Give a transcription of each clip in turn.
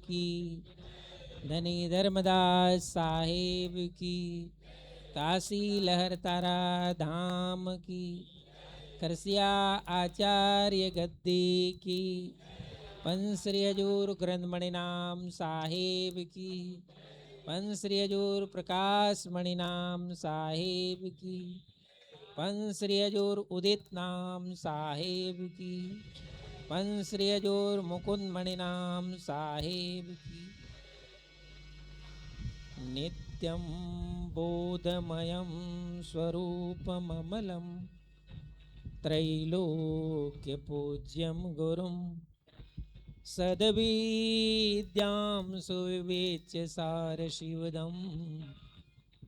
की, धनी धर्मदास साहेब की, काशी लहर तारा धाम की, करसिया आचार्य गद्दी की, पंश्री हजूर ग्रंथमणि नाम साहेब की, पंश्री हजूर प्रकाश मणि नाम साहेब की, पंश्री हजूर उदित नाम साहेब की, पंश्री हजूर मुकुंद मणि नाम साहेब की। नित्यं बोधमयं स्वरूपममलं त्रैलोक्यपूज्यं गुरुं सद्विद्यां सुविवेच्य सारशिवदं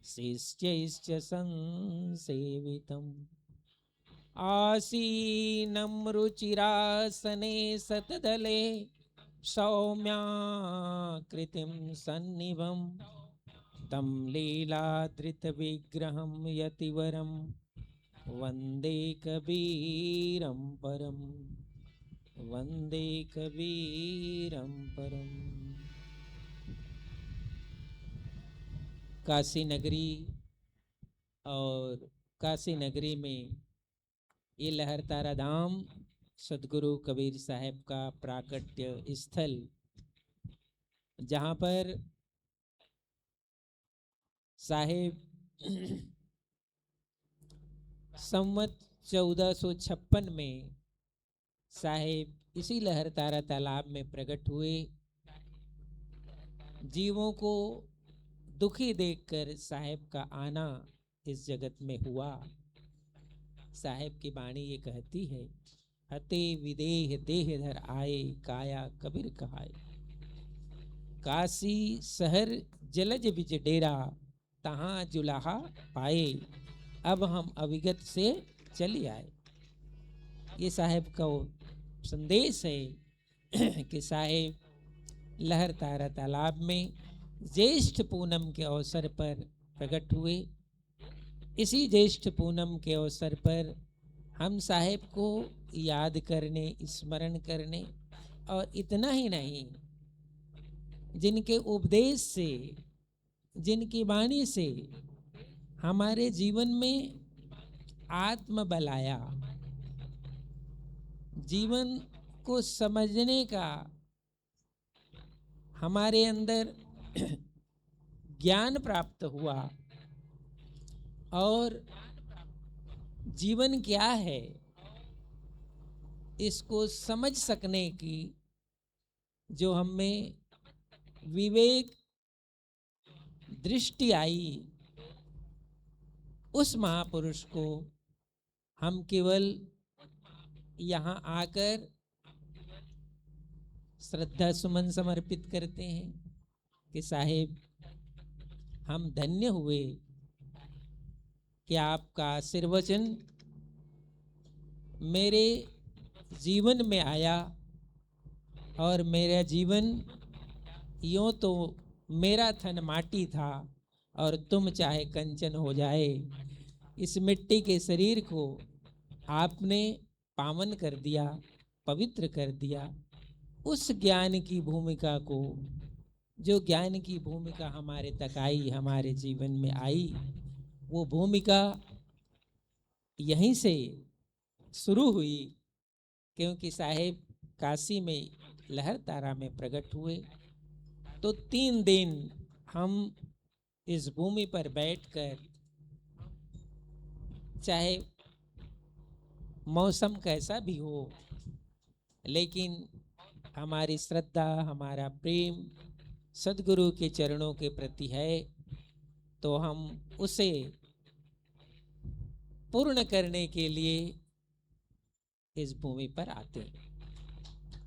शिष्यैश्च संसेवितम् आसीनं रुचिरासने सतदले सौम्याकृतिं सन्निभं तं लीलाधृतविग्रहं यतिवरं वन्दे कबीरं परं, वन्दे कबीरं परम। काशी नगरी और काशी नगरी में ये लहरतारा धाम सदगुरु कबीर साहब का प्राकट्य स्थल, जहाँ पर साहेब संवत 1456 में साहेब इसी लहरतारा तालाब में प्रकट हुए। जीवों को दुखी देखकर साहेब का आना इस जगत में हुआ। साहेब की वाणी ये कहती है, हते विदेह देह धर आए, काया कबीर कहाए। काशी शहर जलज बिज डेरा, तहाँ जुलाहा पाए, अब हम अविगत से चले आए। ये साहेब का वो संदेश है कि साहेब लहरतारा तालाब में ज्येष्ठ पूनम के अवसर पर प्रकट हुए। इसी ज्येष्ठ पूनम के अवसर पर हम साहेब को याद करने, स्मरण करने, और इतना ही नहीं, जिनके उपदेश से, जिनकी वाणी से हमारे जीवन में आत्मबल आया, जीवन को समझने का हमारे अंदर ज्ञान प्राप्त हुआ, और जीवन क्या है इसको समझ सकने की जो हमें विवेक दृष्टि आई, उस महापुरुष को हम केवल यहाँ आकर श्रद्धा सुमन समर्पित करते हैं कि साहेब हम धन्य हुए कि आपका आशीर्वचन मेरे जीवन में आया, और मेरा जीवन यूं तो मेरा थन माटी था और तुम चाहे कंचन हो जाए, इस मिट्टी के शरीर को आपने पावन कर दिया, पवित्र कर दिया। उस ज्ञान की भूमिका को, जो ज्ञान की भूमिका हमारे तक आई, हमारे जीवन में आई, वो भूमिका यहीं से शुरू हुई, क्योंकि साहेब काशी में लहरतारा में प्रकट हुए। तो 3 दिन हम इस भूमि पर बैठकर, चाहे मौसम कैसा भी हो, लेकिन हमारी श्रद्धा, हमारा प्रेम सदगुरु के चरणों के प्रति है, तो हम उसे पूर्ण करने के लिए इस भूमि पर आते हैं।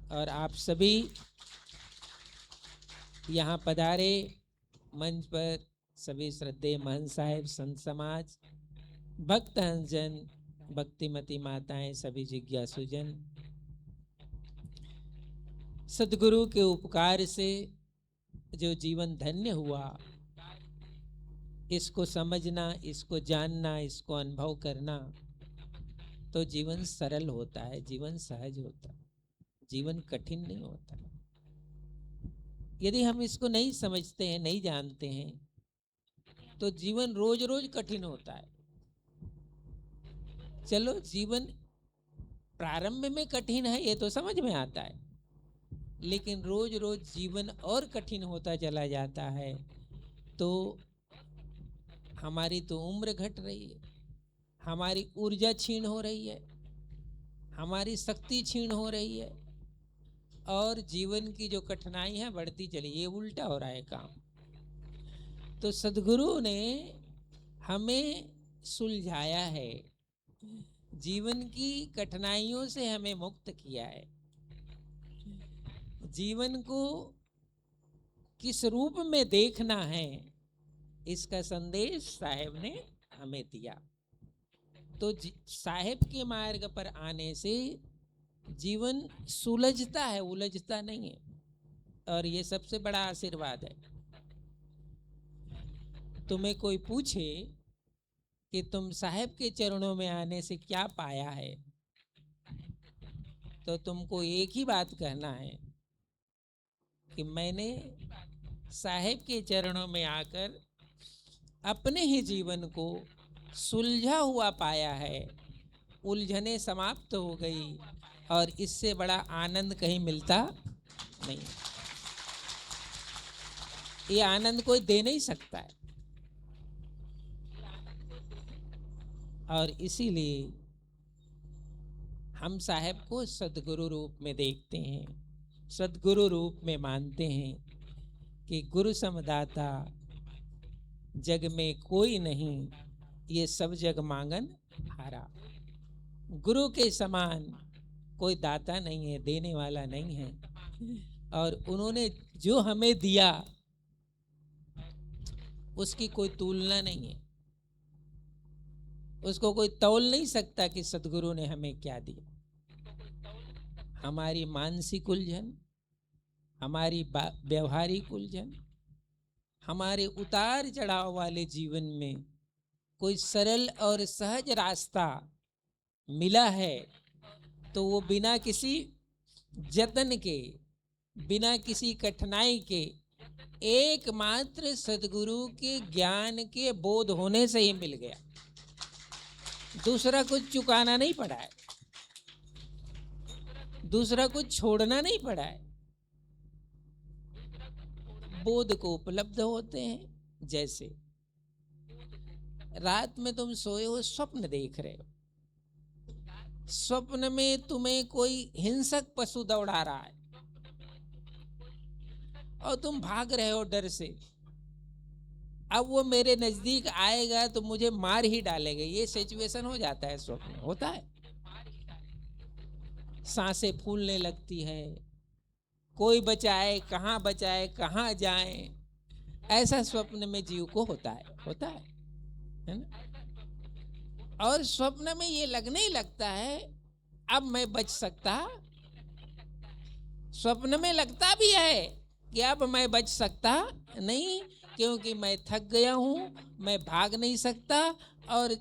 और आप सभी यहाँ पधारे, मंच पर सभी श्रद्धेय महंत साहेब, संत समाज, भक्त हंसजन, भक्तिमती माताएं, सभी जिज्ञासुजन, सदगुरु के उपकार से जो जीवन धन्य हुआ, इसको समझना, इसको जानना, इसको अनुभव करना, तो जीवन सरल होता है, जीवन सहज होता है, जीवन कठिन नहीं होता। यदि हम इसको नहीं समझते हैं, नहीं जानते हैं, तो जीवन रोज रोज कठिन होता है। चलो, जीवन प्रारंभ में कठिन है ये तो समझ में आता है, लेकिन रोज रोज जीवन और कठिन होता चला जाता है तो हमारी तो उम्र घट रही है, हमारी ऊर्जा क्षीण हो रही है, हमारी शक्ति क्षीण हो रही है, और जीवन की जो कठिनाई है बढ़ती चली, ये उल्टा हो रहा है काम। तो सद्गुरु ने हमें सुलझाया है, जीवन की कठिनाइयों से हमें मुक्त किया है, जीवन को किस रूप में देखना है इसका संदेश साहेब ने हमें दिया। तो साहेब के मार्ग पर आने से जीवन सुलझता है, उलझता नहीं है, और ये सबसे बड़ा आशीर्वाद है। तुम्हें कोई पूछे कि तुम साहेब के चरणों में आने से क्या पाया है, तो तुमको एक ही बात कहना है कि मैंने साहेब के चरणों में आकर अपने ही जीवन को सुलझा हुआ पाया है, उलझने समाप्त हो गई, और इससे बड़ा आनंद कहीं मिलता नहीं। ये आनंद कोई दे नहीं सकता है, और इसीलिए हम साहेब को सद्गुरु रूप में देखते हैं, सद्गुरु रूप में मानते हैं कि गुरु समदाता जग में कोई नहीं, ये सब जग मांगन हारा। गुरु के समान कोई दाता नहीं है, देने वाला नहीं है, और उन्होंने जो हमें दिया उसकी कोई तुलना नहीं है, उसको कोई तौल नहीं सकता कि सद्गुरु ने हमें क्या दिया। हमारी मानसिक उलझन, हमारी व्यवहारिक उलझन, हमारे उतार चढ़ाव वाले जीवन में कोई सरल और सहज रास्ता मिला है तो वो बिना किसी जतन के, बिना किसी कठिनाई के, एकमात्र सद्गुरु के ज्ञान के बोध होने से ही मिल गया। दूसरा कुछ चुकाना नहीं पड़ा है, दूसरा कुछ छोड़ना नहीं पड़ा है, बोध को उपलब्ध होते हैं। जैसे रात में तुम सोए हो, स्वप्न देख रहे हो, स्वप्न में तुम्हें कोई हिंसक पशु दौड़ा रहा है और तुम भाग रहे हो डर से। अब वो मेरे नजदीक आएगा तो मुझे मार ही डालेगा, ये सिचुएशन हो जाता है, स्वप्न होता है। सांसें फूलने लगती है, कोई बचाए, कहाँ जाए, ऐसा स्वप्न में जीव को होता है ना। और स्वप्न में ये लगने ही लगता है अब मैं बच सकता, स्वप्न में लगता भी है कि अब मैं बच सकता नहीं, क्योंकि मैं थक गया हूं, मैं भाग नहीं सकता, और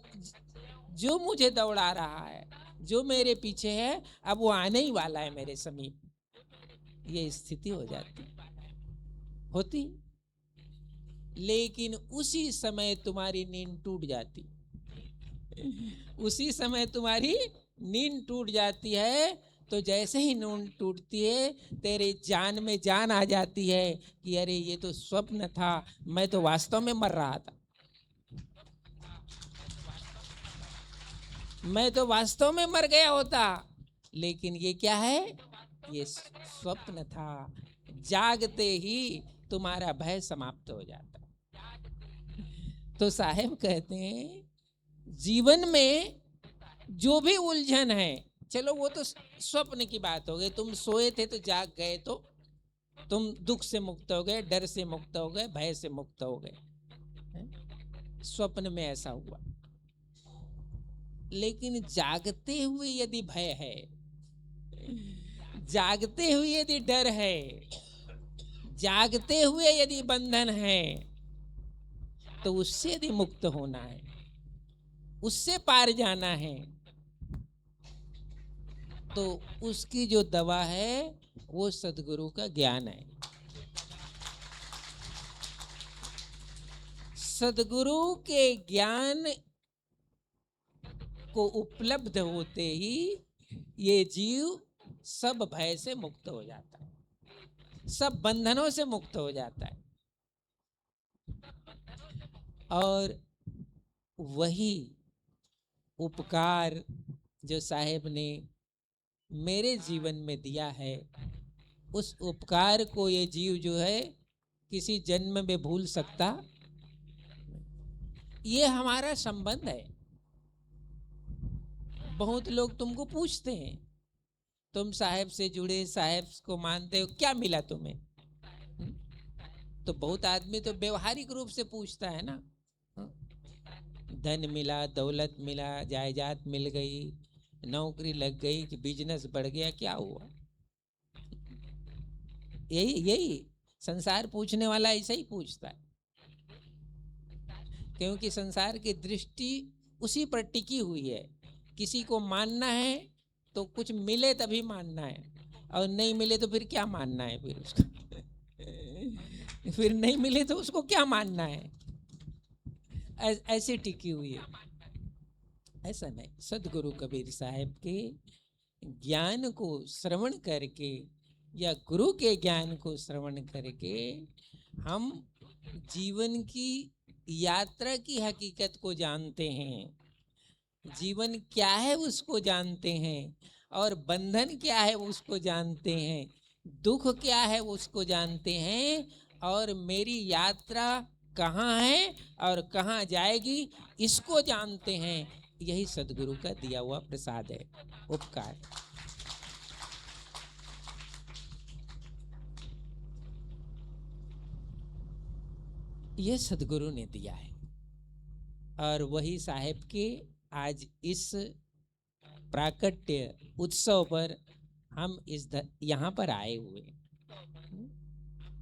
जो मुझे दौड़ा रहा है, जो मेरे पीछे है, अब वो आने ही वाला है मेरे समीप। ये स्थिति हो जाती होती, लेकिन उसी समय तुम्हारी नींद टूट जाती, उसी समय तुम्हारी नींद टूट जाती है। तो जैसे ही नींद टूटती है, तेरे जान में जान आ जाती है कि अरे ये तो स्वप्न था, मैं तो वास्तव में मर रहा था, मैं तो वास्तव में मर गया होता, लेकिन ये क्या है, ये स्वप्न था। जागते ही तुम्हारा भय समाप्त हो जाता है। तो साहेब कहते हैं जीवन में जो भी उलझन है, चलो वो तो स्वप्न की बात हो गई, तुम सोए थे तो जाग गए, तो तुम दुख से मुक्त हो गए, डर से मुक्त हो गए, भय से मुक्त हो गए, स्वप्न में ऐसा हुआ। लेकिन जागते हुए यदि भय है, जागते हुए यदि डर है, जागते हुए यदि बंधन है, तो उससे यदि मुक्त होना है, उससे पार जाना है, तो उसकी जो दवा है वो सद्गुरु का ज्ञान है। सद्गुरु के ज्ञान को उपलब्ध होते ही ये जीव सब भय से मुक्त हो जाता है, सब बंधनों से मुक्त हो जाता है। और वही उपकार जो साहेब ने मेरे जीवन में दिया है, उस उपकार को ये जीव जो है किसी जन्म में भूल सकता। ये हमारा संबंध है। बहुत लोग तुमको पूछते हैं, तुम साहेब से जुड़े, साहेब को मानते हो, क्या मिला तुम्हें? तो बहुत आदमी तो व्यवहारिक रूप से पूछता है ना, धन मिला, दौलत मिला, जायदाद मिल गई, नौकरी लग गई, कि बिजनेस बढ़ गया, क्या हुआ? यही यही संसार पूछने वाला ऐसा ही पूछता है, क्योंकि संसार की दृष्टि उसी पर टिकी हुई है। किसी को मानना है तो कुछ मिले तभी मानना है, और नहीं मिले तो फिर क्या मानना है? फिर उसको फिर नहीं मिले तो उसको क्या मानना है? ऐसे टिकी हुई है। ऐसा नहीं, सदगुरु कबीर साहब के ज्ञान को श्रवण करके या गुरु के ज्ञान को श्रवण करके हम जीवन की यात्रा की हकीकत को जानते हैं, जीवन क्या है उसको जानते हैं, और बंधन क्या है उसको जानते हैं, दुख क्या है उसको जानते हैं, और मेरी यात्रा कहाँ है और कहाँ जाएगी इसको जानते हैं। यही सदगुरु का दिया हुआ प्रसाद है, उपकार। ये सदगुरु ने दिया है, और वही साहेब के आज इस प्राकट्य उत्सव पर हम यहाँ पर आए हुए,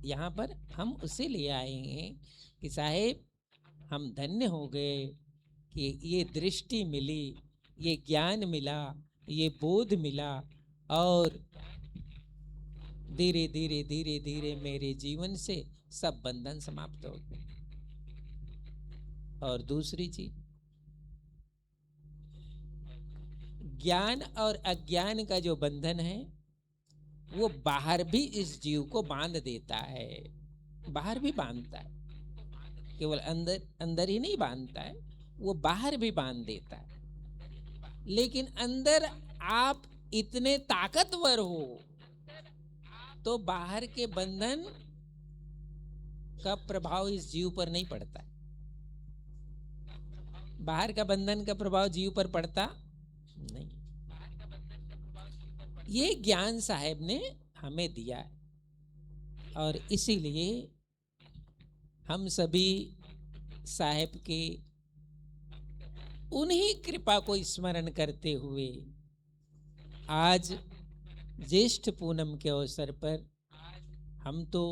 यहाँ पर हम उसे ले आए हैं कि साहेब हम धन्य हो गए कि ये दृष्टि मिली, ये ज्ञान मिला, ये बोध मिला, और धीरे धीरे धीरे धीरे मेरे जीवन से सब बंधन समाप्त हो गए। और दूसरी चीज, ज्ञान और अज्ञान का जो बंधन है वो बाहर भी इस जीव को बांध देता है, बाहर भी बांधता है, केवल अंदर अंदर ही नहीं बांधता है, वो बाहर भी बांध देता है। लेकिन अंदर आप इतने ताकतवर हो तो बाहर के बंधन का प्रभाव इस जीव पर नहीं पड़ता है, बाहर का बंधन का प्रभाव जीव पर पड़ता नहीं। ये ज्ञान साहेब ने हमें दिया है, और इसीलिए हम सभी साहेब के उन्हीं कृपा को स्मरण करते हुए आज ज्येष्ठ पूनम के अवसर पर हम तो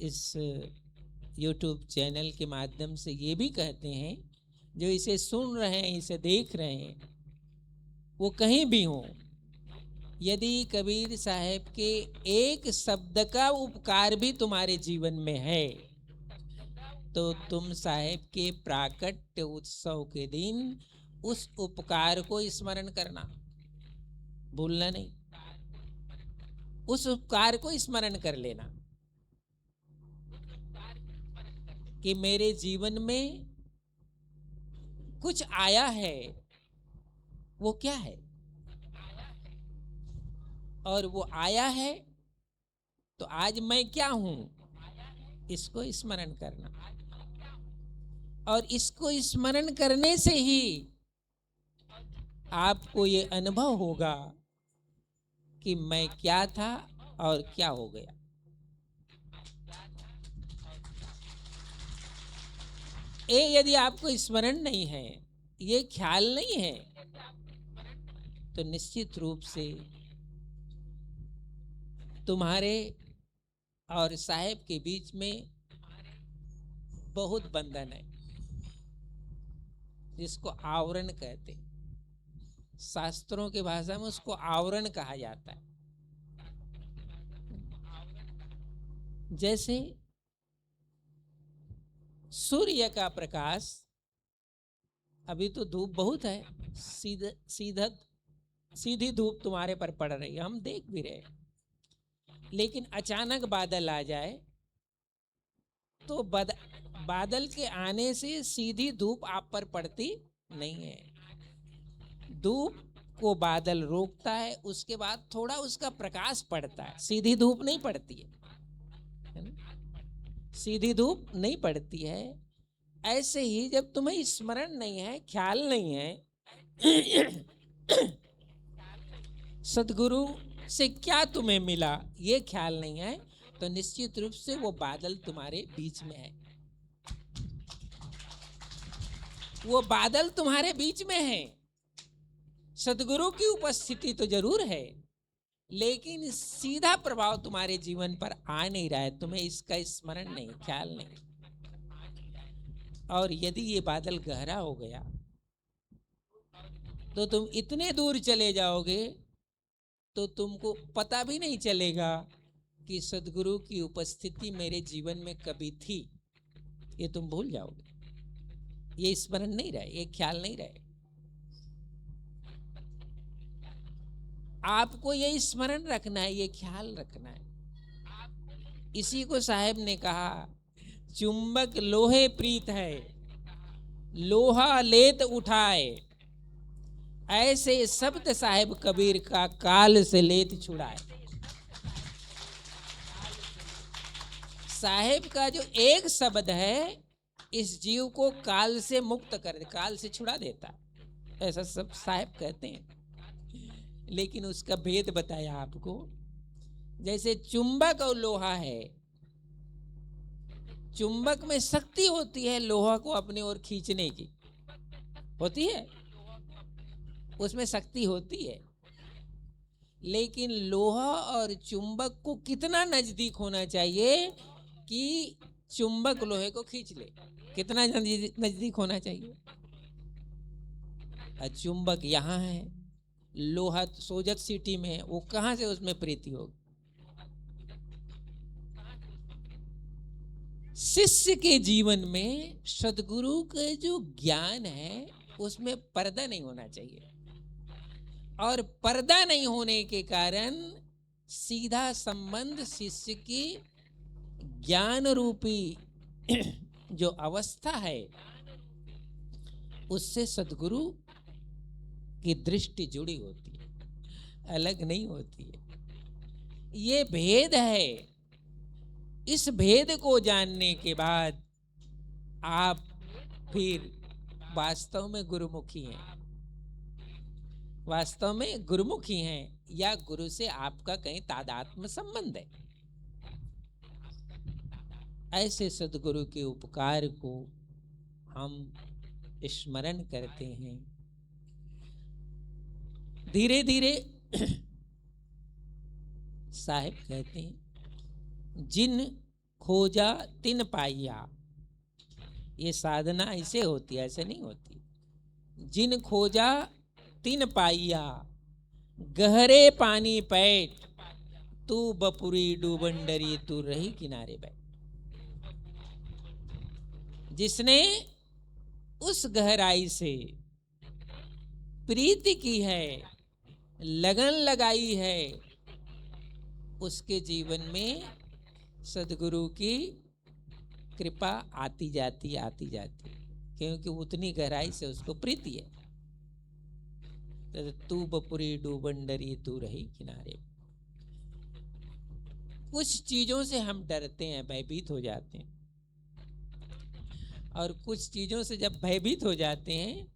इस YouTube चैनल के माध्यम से ये भी कहते हैं, जो इसे सुन रहे हैं, इसे देख रहे हैं, वो कहीं भी हों, यदि कबीर साहब के एक शब्द का उपकार भी तुम्हारे जीवन में है तो तुम साहेब के प्राकट्य उत्सव के दिन उस उपकार को स्मरण करना, भूलना नहीं, उस उपकार को स्मरण कर लेना कि मेरे जीवन में कुछ आया है। वो क्या है? और वो आया है तो आज मैं क्या हूं, इसको स्मरण करना, और इसको स्मरण करने से ही आपको ये अनुभव होगा कि मैं क्या था और क्या हो गया। ये यदि आपको स्मरण नहीं है, ये ख्याल नहीं है, तो निश्चित रूप से तुम्हारे और साहेब के बीच में बहुत बंधन है, जिसको आवरण कहते हैं, शास्त्रों की भाषा में उसको आवरण कहा जाता है। जैसे सूर्य का प्रकाश, अभी तो धूप बहुत है, सीधी धूप तुम्हारे पर पड़ रही है, हम देख भी रहे, लेकिन अचानक बादल आ जाए तो बादल के आने से सीधी धूप आप पर पड़ती नहीं है। धूप को बादल रोकता है, उसके बाद थोड़ा उसका प्रकाश पड़ता है, सीधी धूप नहीं पड़ती है ना? सीधी धूप नहीं पड़ती है। ऐसे ही जब तुम्हें स्मरण नहीं है, ख्याल नहीं है सदगुरु से क्या तुम्हें मिला ये ख्याल नहीं है, तो निश्चित रूप से वो बादल तुम्हारे बीच में है, वो बादल तुम्हारे बीच में है। सदगुरु की उपस्थिति तो जरूर है, लेकिन सीधा प्रभाव तुम्हारे जीवन पर आ नहीं रहा है, तुम्हें इसका स्मरण नहीं, ख्याल नहीं। और यदि ये बादल गहरा हो गया तो तुम इतने दूर चले जाओगे तो तुमको पता भी नहीं चलेगा कि सदगुरु की उपस्थिति मेरे जीवन में कभी थी, ये तुम भूल जाओगे। ये स्मरण नहीं रहे, ये ख्याल नहीं रहे। आपको ये स्मरण रखना है, ये ख्याल रखना है। इसी को साहेब ने कहा, चुंबक लोहे प्रीत है, लोहा लेत उठाए, ऐसे शब्द साहेब कबीर का काल से लेत छुड़ाए। साहेब का जो एक शब्द है इस जीव को काल से मुक्त कर, काल से छुड़ा देता, ऐसा सब साहेब कहते हैं। लेकिन उसका भेद बताया आपको। जैसे चुंबक और लोहा है, चुंबक में शक्ति होती है लोहा को अपनी ओर खींचने की, होती है, उसमें शक्ति होती है, लेकिन लोहा और चुंबक को कितना नजदीक होना चाहिए कि चुंबक लोहे को खींच ले, कितना नजदीक होना चाहिए। चुंबक यहाँ है, लोहा सोजत सिटी में, वो कहां से उसमें प्रीति होगी। शिष्य के जीवन में सदगुरु के जो ज्ञान है उसमें पर्दा नहीं होना चाहिए, और पर्दा नहीं होने के कारण सीधा संबंध शिष्य की ज्ञान रूपी जो अवस्था है उससे सदगुरु की दृष्टि जुड़ी होती है, अलग नहीं होती है। ये भेद है। इस भेद को जानने के बाद आप फिर वास्तव में गुरुमुखी हैं, वास्तव में गुरुमुखी हैं, या गुरु से आपका कहीं तादात्म्य संबंध है। ऐसे सदगुरु के उपकार को हम स्मरण करते हैं। धीरे धीरे साहिब कहते हैं, जिन खोजा तिन पाइया। ये साधना ऐसे होती है, ऐसे नहीं होती। जिन खोजा तिन पाइया, गहरे पानी पैठ, तू बपुरी डूबंडरी तू रही किनारे बैठ। जिसने उस गहराई से प्रीति की है, लगन लगाई है, उसके जीवन में सदगुरु की कृपा आती जाती, क्योंकि उतनी गहराई से उसको प्रीति है। तो तू बपुरी डूबंडरी तू रही किनारे। कुछ चीजों से हम डरते हैं, भयभीत हो जाते हैं, और कुछ चीजों से जब भयभीत हो जाते हैं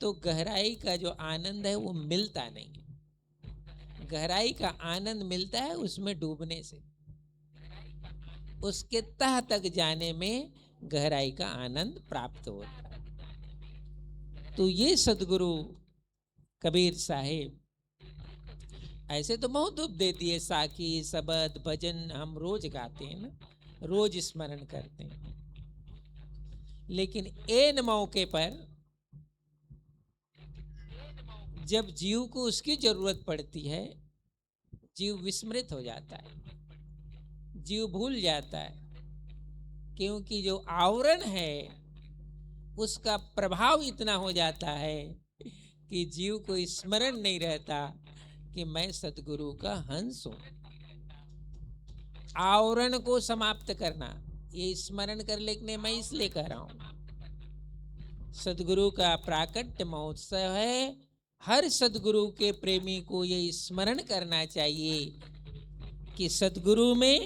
तो गहराई का जो आनंद है वो मिलता नहीं। गहराई का आनंद मिलता है उसमें डूबने से, उसके तह तक जाने में गहराई का आनंद प्राप्त होता है। तो ये सदगुरु कबीर साहिब ऐसे तो बहुत उपदेश दिए, साकी सबद भजन हम रोज गाते हैं ना, रोज स्मरण करते हैं, लेकिन एन मौके पर जब जीव को उसकी जरूरत पड़ती है, जीव विस्मृत हो जाता है, जीव भूल जाता है क्योंकि जो आवरण है उसका प्रभाव इतना हो जाता है कि जीव को स्मरण नहीं रहता कि मैं सतगुरु का हंस हूं। आवरण को समाप्त करना, ये स्मरण कर लेने मैं इसलिए कह रहा हूं, सतगुरु का प्राकट्य महोत्सव है। हर सतगुरु के प्रेमी को ये स्मरण करना चाहिए कि सतगुरु में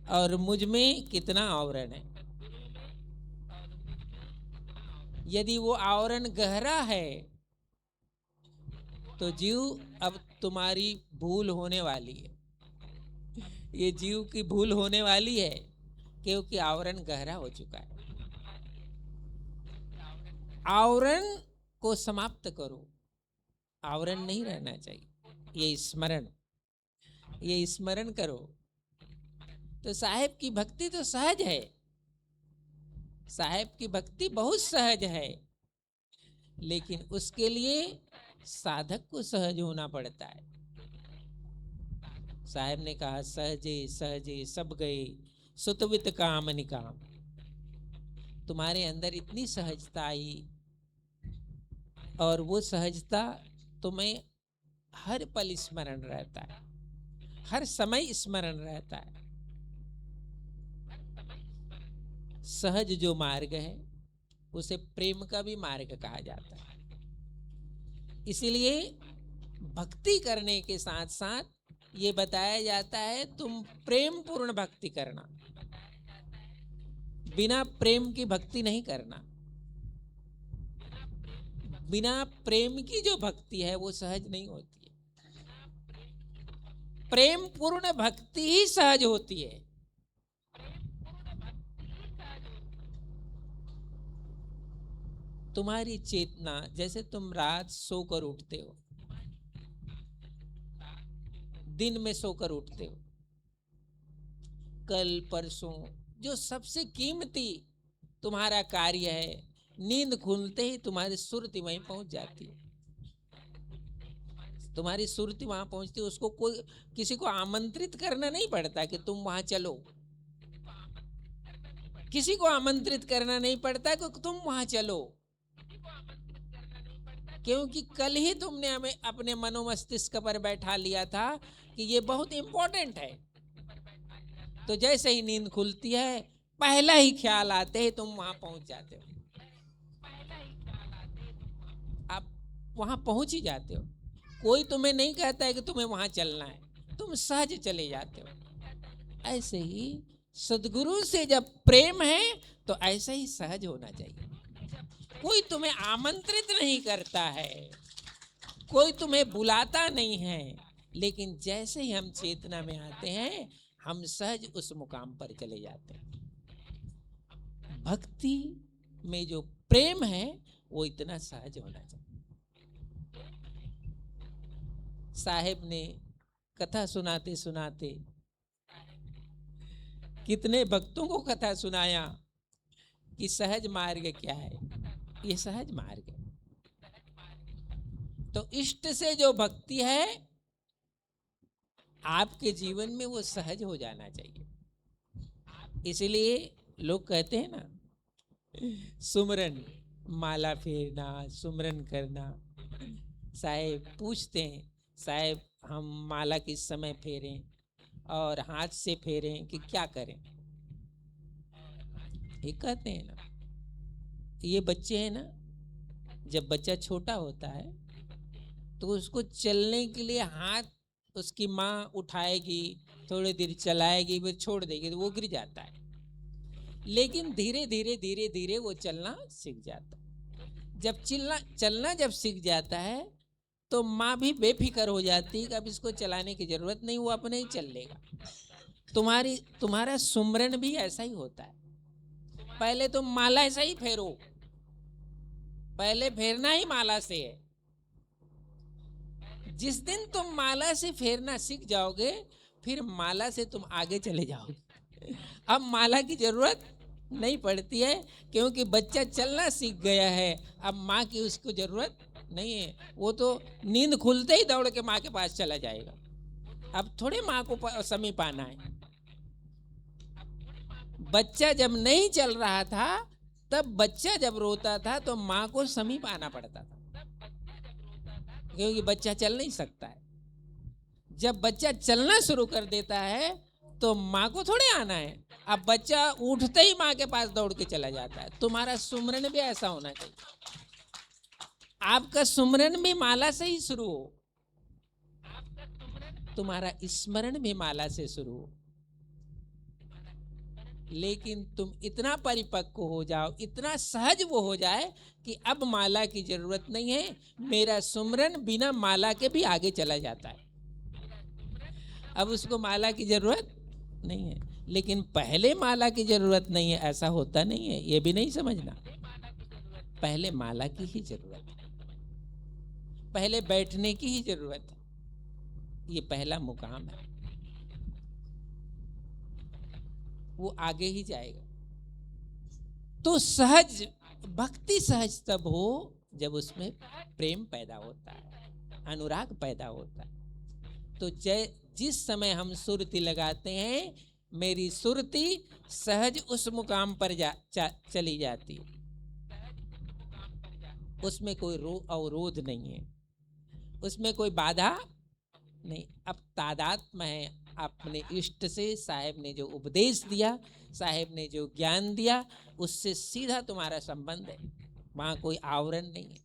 और मुझ में कितना आवरण है। यदि वो आवरण गहरा है तो जीव, अब तुम्हारी भूल होने वाली है, ये जीव की भूल होने वाली है, क्योंकि आवरण गहरा हो चुका है। आवरण को समाप्त करो, आवरण नहीं रहना चाहिए। ये स्मरण करो। तो साहेब की भक्ति तो सहज है, साहेब की भक्ति बहुत सहज है, लेकिन उसके लिए साधक को सहज होना पड़ता है। साहेब ने कहा सहजे सहजे सब गए सुतवित काम निकाम। तुम्हारे अंदर इतनी सहजता आई, और वो सहजता तुम्हें हर पल स्मरण रहता है, हर समय स्मरण रहता है। सहज जो मार्ग है उसे प्रेम का भी मार्ग कहा जाता है। इसीलिए भक्ति करने के साथ साथ ये बताया जाता है तुम प्रेम पूर्ण भक्ति करना, बिना प्रेम की भक्ति नहीं करना। बिना प्रेम की जो भक्ति है वो सहज नहीं होती है। प्रेम पूर्ण भक्ति ही सहज होती है। तुम्हारी चेतना, जैसे तुम रात सोकर उठते हो, दिन में सोकर उठते हो, कल परसों जो सबसे कीमती तुम्हारा कार्य है, नींद खुलते ही तुम्हारी सुरति वहीं पहुंच जाती है। तुम्हारी सुरति वहां पहुंचती है, उसको कोई किसी को आमंत्रित करना नहीं पड़ता कि तुम वहां चलो, किसी को आमंत्रित करना नहीं पड़ता कि तुम वहां चलो, क्योंकि कल ही तुमने हमें अपने मनोमस्तिष्क पर बैठा लिया था कि ये बहुत इंपॉर्टेंट है। तो जैसे ही नींद खुलती है, पहला ही ख्याल आते ही तुम वहां पहुंच जाते हो, आप वहां पहुंच ही जाते हो। कोई तुम्हें नहीं कहता है कि तुम्हें वहां चलना है, तुम सहज चले जाते हो। ऐसे ही सद्गुरु से जब प्रेम है तो ऐसे ही सहज होना चाहिए। कोई तुम्हें आमंत्रित नहीं करता है, कोई तुम्हें बुलाता नहीं है, लेकिन जैसे ही हम चेतना में आते हैं हम सहज उस मुकाम पर चले जाते हैं। भक्ति में जो प्रेम है वो इतना सहज होना चाहिए। साहेब ने कथा सुनाते सुनाते कितने भक्तों को कथा सुनाया कि सहज मार्ग क्या है। ये सहज मार्ग है। तो इष्ट से जो भक्ति है आपके जीवन में वो सहज हो जाना चाहिए। इसलिए लोग कहते हैं ना, सुमरन, माला फेरना, सुमरन करना। साहेब पूछते हैं, साहेब हम माला किस समय फेरें और हाथ से फेरें कि क्या करें? ये कहते हैं ना, ये बच्चे हैं ना, जब बच्चा छोटा होता है तो उसको चलने के लिए हाथ उसकी माँ उठाएगी, थोड़ी देर चलाएगी, फिर छोड़ देगी तो वो गिर जाता है। लेकिन धीरे धीरे धीरे धीरे वो चलना सीख जाता है। जब चलना जब सीख जाता है तो माँ भी बेफिक्र हो जाती है कि अब इसको चलाने की जरूरत नहीं, वो अपने ही चल लेगा। तुम्हारा सुमरन भी ऐसा ही होता है। पहले तुम माला ऐसा ही फेरो, पहले फेरना ही माला से है। जिस दिन तुम माला से फेरना सीख जाओगे फिर माला से तुम आगे चले जाओगे। अब माला की जरूरत नहीं पड़ती है, क्योंकि बच्चा चलना सीख गया है। अब माँ की उसको जरूरत नहीं है, वो तो नींद खुलते ही दौड़ के माँ के पास चला जाएगा। अब थोड़े माँ को समीप आना है। बच्चा जब नहीं चल रहा था तब बच्चा जब रोता था तो माँ को समीप आना पड़ता था, क्योंकि बच्चा चल नहीं सकता है। जब बच्चा चलना शुरू कर देता है तो माँ को थोड़े आना है, अब बच्चा उठते ही माँ के पास दौड़ के चला जाता है। तुम्हारा सुमरन भी ऐसा होना चाहिए, आपका सुमरन भी माला से ही शुरू हो, तुम्हारा स्मरण भी माला से शुरू हो। लेकिन तुम इतना परिपक्व हो जाओ, इतना सहज वो हो जाए कि अब माला की जरूरत नहीं है, मेरा सुमरन बिना माला के भी आगे चला जाता है, अब उसको माला की जरूरत नहीं है। लेकिन पहले माला की जरूरत नहीं है ऐसा होता नहीं है, ये भी नहीं समझना। पहले माला की ही जरूरत है, पहले बैठने की ही जरूरत है, ये पहला मुकाम है, वो आगे ही जाएगा। तो सहज भक्ति सहज तब हो जब उसमें प्रेम पैदा होता है, अनुराग पैदा होता है। तो जिस समय हम सुरती लगाते हैं, मेरी सुरती सहज उस मुकाम पर चली जाती है, उसमें कोई अवरोध नहीं है, उसमें कोई बाधा नहीं। अब तादात्म्य है अपने इष्ट से, साहेब ने जो उपदेश दिया, साहेब ने जो ज्ञान दिया, उससे सीधा तुम्हारा संबंध है, वहां कोई आवरण नहीं है।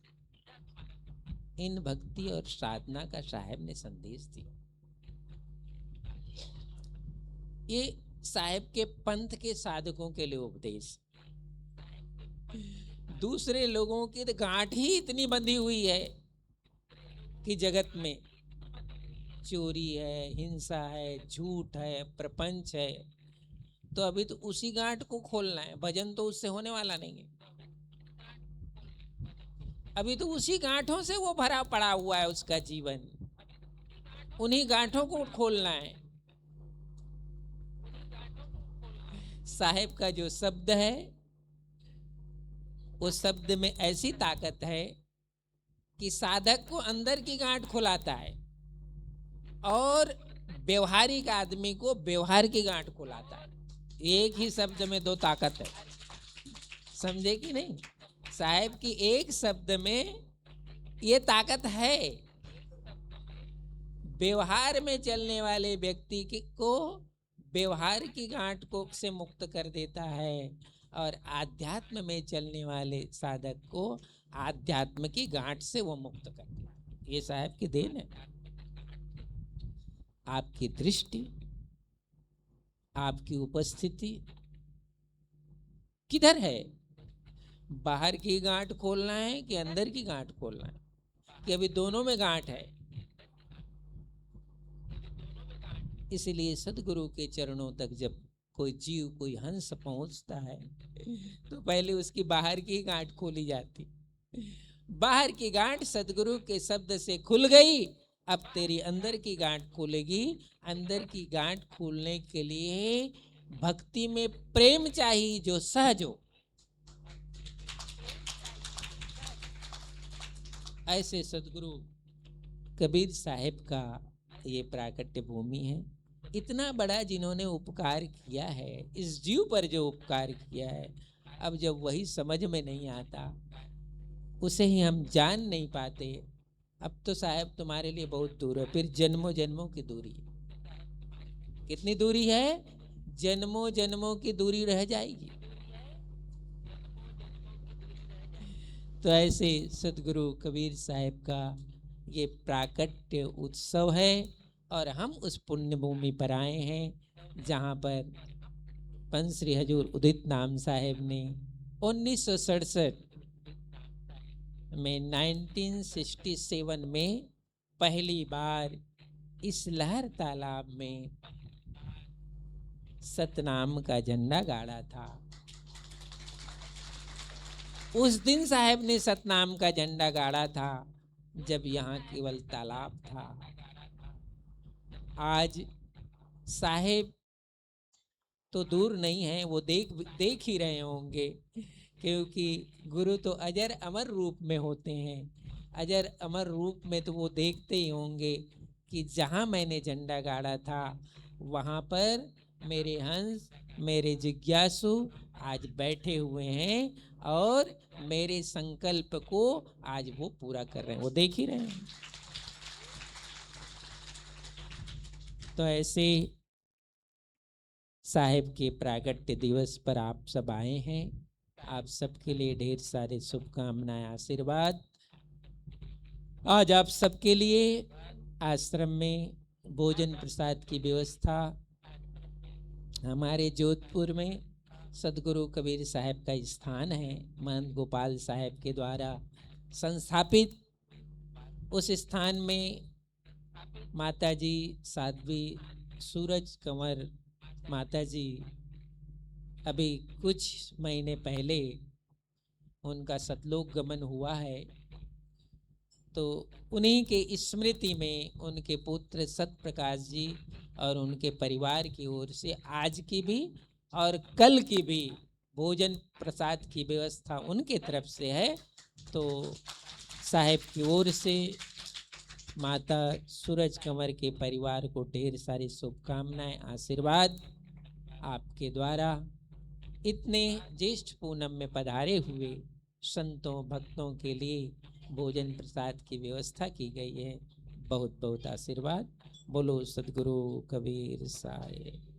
इन भक्ति और साधना का साहेब ने संदेश दिया। ये साहेब के पंथ के साधकों के लिए उपदेश। दूसरे लोगों की तो गांठ ही इतनी बंधी हुई है कि जगत में चोरी है, हिंसा है, झूठ है, प्रपंच है, तो अभी तो उसी गांठ को खोलना है, भजन तो उससे होने वाला नहीं है। अभी तो उसी गांठों से वो भरा पड़ा हुआ है उसका जीवन, उन्हीं गांठों को खोलना है। साहेब का जो शब्द है, उस शब्द में ऐसी ताकत है कि साधक को अंदर की गांठ खुलाता है और व्यवहारिक आदमी को व्यवहार की गांठ खुलाता है। एक ही शब्द में दो ताकत है, समझे कि नहीं? साहेब की एक शब्द में ये ताकत है, व्यवहार में चलने वाले व्यक्ति को व्यवहार की गांठ को से मुक्त कर देता है और आध्यात्म में चलने वाले साधक को आध्यात्म की गांठ से वो मुक्त कर देता है। ये साहब की देन है। आपकी दृष्टि, आपकी उपस्थिति किधर है? बाहर की गांठ खोलना है कि अंदर की गांठ खोलना है, कि अभी दोनों में गांठ है? इसलिए सदगुरु के चरणों तक जब कोई जीव, कोई हंस पहुंचता है तो पहले उसकी बाहर की गांठ खोली जाती। बाहर की गांठ सदगुरु के शब्द से खुल गई, अब तेरी अंदर की गांठ खोलेगी। अंदर की गांठ खोलने के लिए भक्ति में प्रेम चाहिए जो सहज हो। ऐसे सदगुरु कबीर साहिब का ये प्राकट्य भूमि है। इतना बड़ा जिन्होंने उपकार किया है, इस जीव पर जो उपकार किया है, अब जब वही समझ में नहीं आता, उसे ही हम जान नहीं पाते, अब तो साहब तुम्हारे लिए बहुत दूर है, फिर जन्मों जन्मों की दूरी है। कितनी दूरी है? जन्मों जन्मों की दूरी रह जाएगी। तो ऐसे सदगुरु कबीर साहिब का ये प्राकट्य उत्सव है और हम उस पुण्य भूमि पर आए हैं जहाँ पर पंच श्री हजूर उदित नाम साहेब ने 1967 में 1967 में पहली बार इस लहर तालाब में सतनाम का झंडा गाड़ा था। उस दिन साहेब ने सतनाम का झंडा गाड़ा था जब यहाँ केवल तालाब था। आज साहेब तो दूर नहीं है, वो देख ही रहे होंगे, क्योंकि गुरु तो अजर अमर रूप में होते हैं। अजर अमर रूप में तो वो देखते ही होंगे कि जहाँ मैंने झंडा गाड़ा था वहाँ पर मेरे हंस, मेरे जिज्ञासु आज बैठे हुए हैं और मेरे संकल्प को आज वो पूरा कर रहे हैं, वो देख ही रहे हैं। तो ऐसे साहेब के प्रागट्य दिवस पर आप सब आए हैं। आप सबके लिए ढेर सारे शुभकामनाएं, आशीर्वाद। आज आप सबके लिए आश्रम में भोजन प्रसाद की व्यवस्था हमारे जोधपुर में सदगुरु कबीर साहब का स्थान है, महंत गोपाल साहब के द्वारा संस्थापित। उस स्थान में माताजी साध्वी सूरज कंवर माताजी अभी कुछ महीने पहले उनका सतलोक गमन हुआ है। तो उन्हीं के स्मृति में उनके पुत्र सतप्रकाश जी और उनके परिवार की ओर से आज की भी और कल की भी भोजन प्रसाद की व्यवस्था उनके तरफ से है। तो साहेब की ओर से माता सूरज कंवर के परिवार को ढेर सारी शुभकामनाएं, आशीर्वाद। आपके द्वारा इतने ज्येष्ठ पूनम में पधारे हुए संतों भक्तों के लिए भोजन प्रसाद की व्यवस्था की गई है। बहुत बहुत आशीर्वाद। बोलो सदगुरु कबीर साहेब।